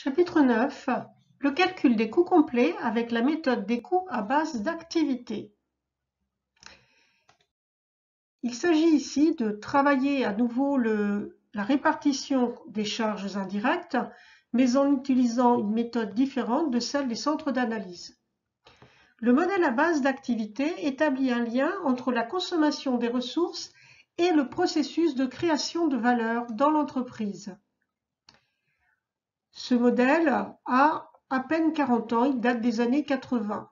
Chapitre 9. Le calcul des coûts complets avec la méthode des coûts à base d'activité. Il s'agit ici de travailler à nouveau la répartition des charges indirectes, mais en utilisant une méthode différente de celle des centres d'analyse. Le modèle à base d'activité établit un lien entre la consommation des ressources et le processus de création de valeur dans l'entreprise. Ce modèle a à peine 40 ans, il date des années 80.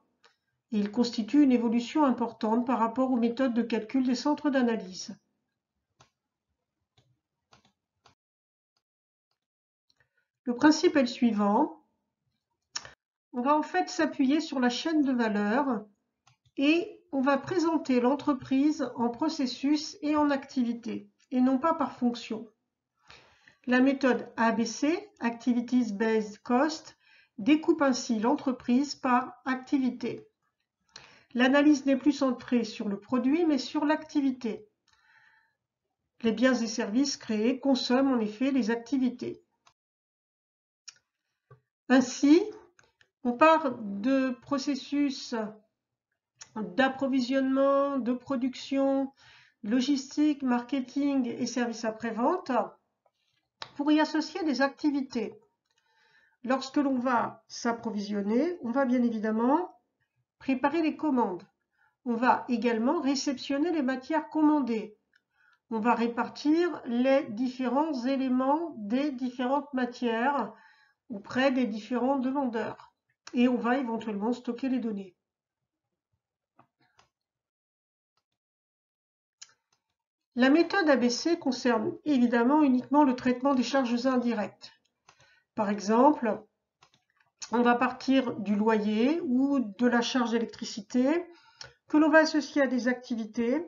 Et il constitue une évolution importante par rapport aux méthodes de calcul des centres d'analyse. Le principe est le suivant. On va en fait s'appuyer sur la chaîne de valeur et on va présenter l'entreprise en processus et en activité, et non pas par fonction. La méthode ABC, Activities Based Cost, découpe ainsi l'entreprise par activité. L'analyse n'est plus centrée sur le produit, mais sur l'activité. Les biens et services créés consomment en effet les activités. Ainsi, on part de processus d'approvisionnement, de production, logistique, marketing et services après-vente pour y associer des activités. Lorsque l'on va s'approvisionner, on va bien évidemment préparer les commandes. On va également réceptionner les matières commandées. On va répartir les différents éléments des différentes matières auprès des différents demandeurs. Et on va éventuellement stocker les données. La méthode ABC concerne évidemment uniquement le traitement des charges indirectes. Par exemple, on va partir du loyer ou de la charge d'électricité que l'on va associer à des activités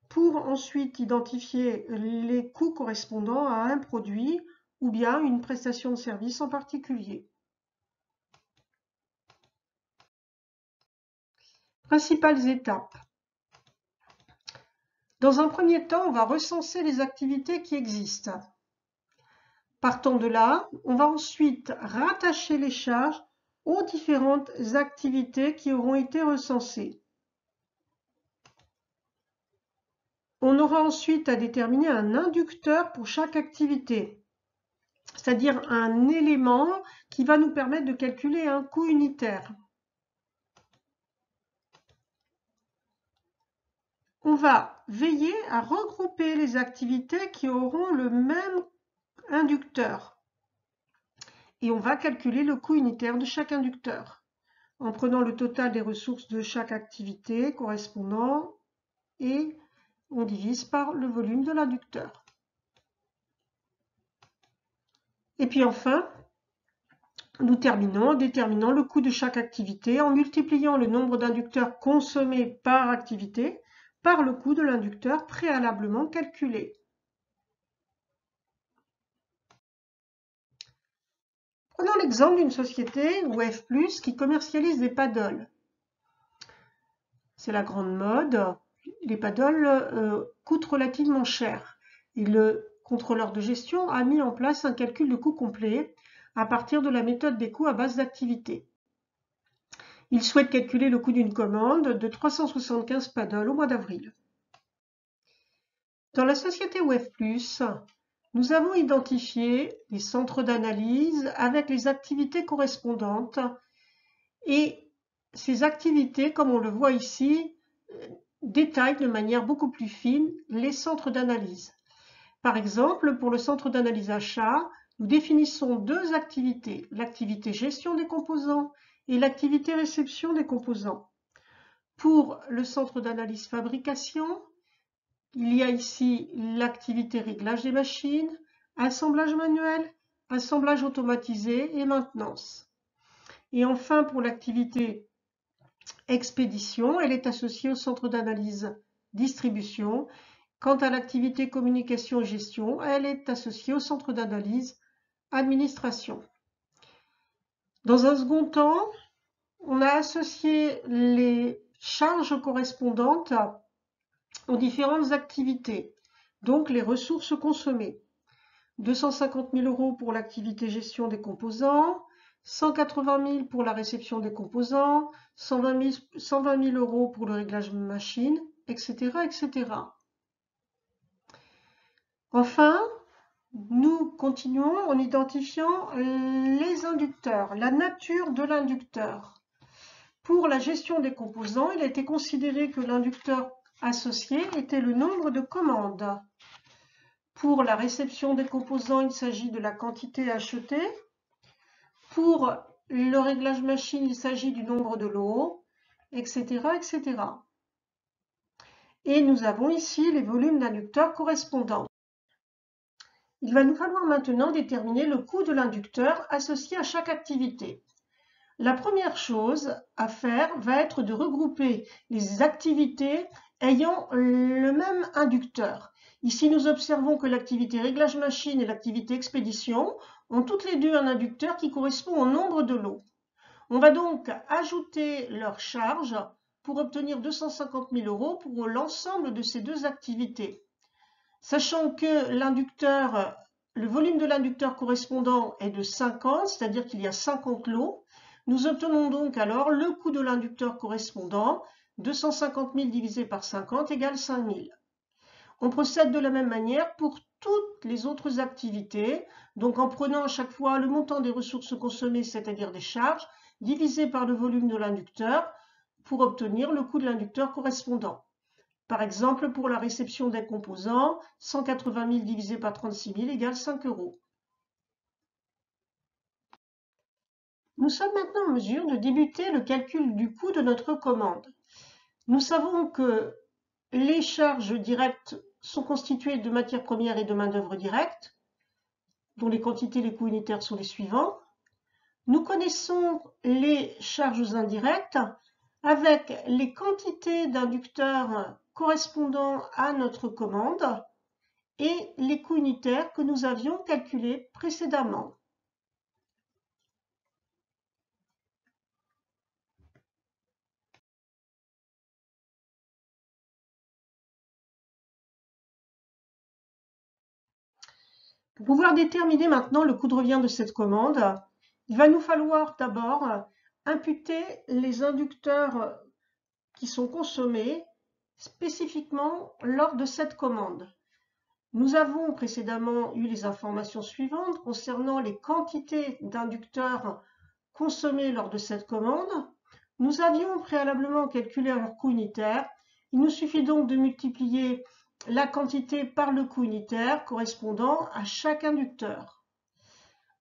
pour ensuite identifier les coûts correspondant à un produit ou bien une prestation de service en particulier. Principales étapes. Dans un premier temps, on va recenser les activités qui existent. Partant de là, on va ensuite rattacher les charges aux différentes activités qui auront été recensées. On aura ensuite à déterminer un inducteur pour chaque activité, c'est-à-dire un élément qui va nous permettre de calculer un coût unitaire. On va veiller à regrouper les activités qui auront le même inducteur. Et on va calculer le coût unitaire de chaque inducteur, en prenant le total des ressources de chaque activité correspondant et on divise par le volume de l'inducteur. Et puis enfin, nous terminons en déterminant le coût de chaque activité en multipliant le nombre d'inducteurs consommés par activité par le coût de l'inducteur préalablement calculé. Prenons l'exemple d'une société, WF+, qui commercialise des paddles. C'est la grande mode. Les paddles coûtent relativement cher. Et le contrôleur de gestion a mis en place un calcul de coût complet à partir de la méthode des coûts à base d'activité. Il souhaite calculer le coût d'une commande de 375 paddles au mois d'avril. Dans la société WF+, nous avons identifié les centres d'analyse avec les activités correspondantes et ces activités, comme on le voit ici, détaillent de manière beaucoup plus fine les centres d'analyse. Par exemple, pour le centre d'analyse achat, nous définissons deux activités, l'activité gestion des composants et l'activité réception des composants. Pour le centre d'analyse fabrication, il y a ici l'activité réglage des machines, assemblage manuel, assemblage automatisé et maintenance. Et enfin, pour l'activité expédition, elle est associée au centre d'analyse distribution. Quant à l'activité communication et gestion, elle est associée au centre d'analyse administration. Dans un second temps, on a associé les charges correspondantes aux différentes activités, donc les ressources consommées. 250 000 € pour l'activité gestion des composants, 180 000 pour la réception des composants, 120 000 € pour le réglage machine, etc., etc. Enfin, nous continuons en identifiant les inducteurs, la nature de l'inducteur. Pour la gestion des composants, il a été considéré que l'inducteur associé était le nombre de commandes. Pour la réception des composants, il s'agit de la quantité achetée. Pour le réglage machine, il s'agit du nombre de lots, etc., etc. Et nous avons ici les volumes d'inducteurs correspondants. Il va nous falloir maintenant déterminer le coût de l'inducteur associé à chaque activité. La première chose à faire va être de regrouper les activités ayant le même inducteur. Ici, nous observons que l'activité réglage machine et l'activité expédition ont toutes les deux un inducteur qui correspond au nombre de lots. On va donc ajouter leur charge pour obtenir 250 000 € pour l'ensemble de ces deux activités. Sachant que le volume de l'inducteur correspondant est de 50, c'est-à-dire qu'il y a 50 lots, nous obtenons donc alors le coût de l'inducteur correspondant, 250 000 divisé par 50 égale 5 000. On procède de la même manière pour toutes les autres activités, donc en prenant à chaque fois le montant des ressources consommées, c'est-à-dire des charges, divisé par le volume de l'inducteur pour obtenir le coût de l'inducteur correspondant. Par exemple, pour la réception des composants, 180 000 divisé par 36 000 égale 5 €. Nous sommes maintenant en mesure de débuter le calcul du coût de notre commande. Nous savons que les charges directes sont constituées de matières premières et de main-d'œuvre directe, dont les quantités et les coûts unitaires sont les suivants. Nous connaissons les charges indirectes avec les quantités d'inducteurs correspondant à notre commande et les coûts unitaires que nous avions calculés précédemment. Pour pouvoir déterminer maintenant le coût de revient de cette commande, il va nous falloir d'abord imputer les inducteurs qui sont consommés spécifiquement lors de cette commande. Nous avons précédemment eu les informations suivantes concernant les quantités d'inducteurs consommés lors de cette commande. Nous avions préalablement calculé leur coût unitaire. Il nous suffit donc de multiplier la quantité par le coût unitaire correspondant à chaque inducteur.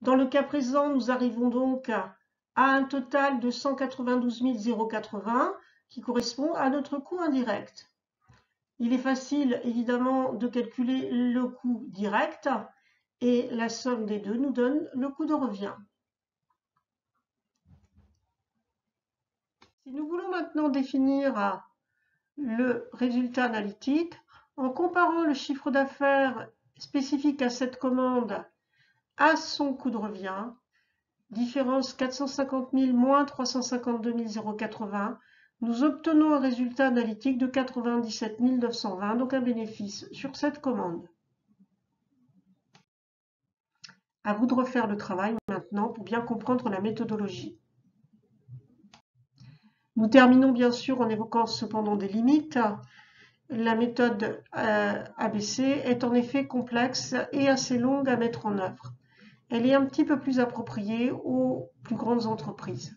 Dans le cas présent, nous arrivons donc à un total de 192 080 qui correspond à notre coût indirect. Il est facile évidemment de calculer le coût direct et la somme des deux nous donne le coût de revient. Si nous voulons maintenant définir le résultat analytique, en comparant le chiffre d'affaires spécifique à cette commande à son coût de revient, différence 450 000 moins 352 080, nous obtenons un résultat analytique de 97 920, donc un bénéfice sur cette commande. À vous de refaire le travail maintenant pour bien comprendre la méthodologie. Nous terminons bien sûr en évoquant cependant des limites. La méthode ABC est en effet complexe et assez longue à mettre en œuvre. Elle est un petit peu plus appropriée aux plus grandes entreprises.